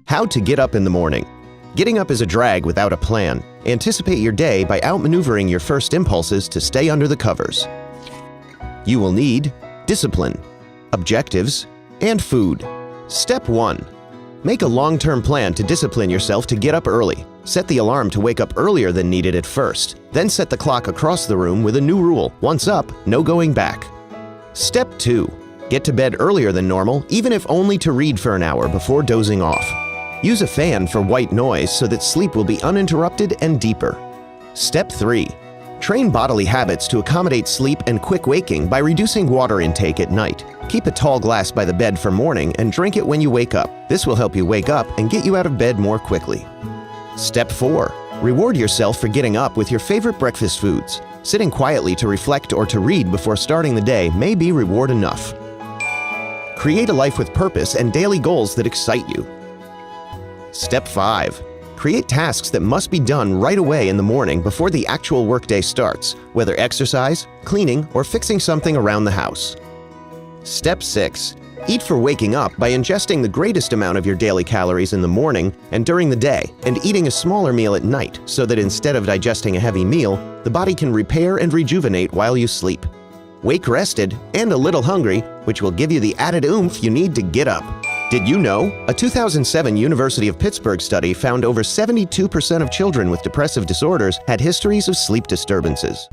How to get up in the morning. Getting up is a drag without a plan. Anticipate your day by outmaneuvering your first impulses to stay under the covers. You will need discipline, objectives, and food. Step 1. Make a long-term plan to discipline yourself to get up early. Set the alarm to wake up earlier than needed at first. Then set the clock across the room with a new rule. Once up, no going back. Step 2. Get to bed earlier than normal, even if only to read for an hour before dozing off. Use a fan for white noise so that sleep will be uninterrupted and deeper. Step 3. Train bodily habits to accommodate sleep and quick waking by reducing water intake at night. Keep a tall glass by the bed for morning and drink it when you wake up. This will help you wake up and get you out of bed more quickly. Step 4. Reward yourself for getting up with your favorite breakfast foods. Sitting quietly to reflect or to read before starting the day may be reward enough. Create a life with purpose and daily goals that excite you. Step 5. Create tasks that must be done right away in the morning before the actual workday starts, whether exercise, cleaning, or fixing something around the house. Step 6. Eat for waking up by ingesting the greatest amount of your daily calories in the morning and during the day, and eating a smaller meal at night so that instead of digesting a heavy meal, the body can repair and rejuvenate while you sleep. Wake rested and a little hungry, which will give you the added oomph you need to get up. Did you know? A 2007 University of Pittsburgh study found over 72% of children with depressive disorders had histories of sleep disturbances.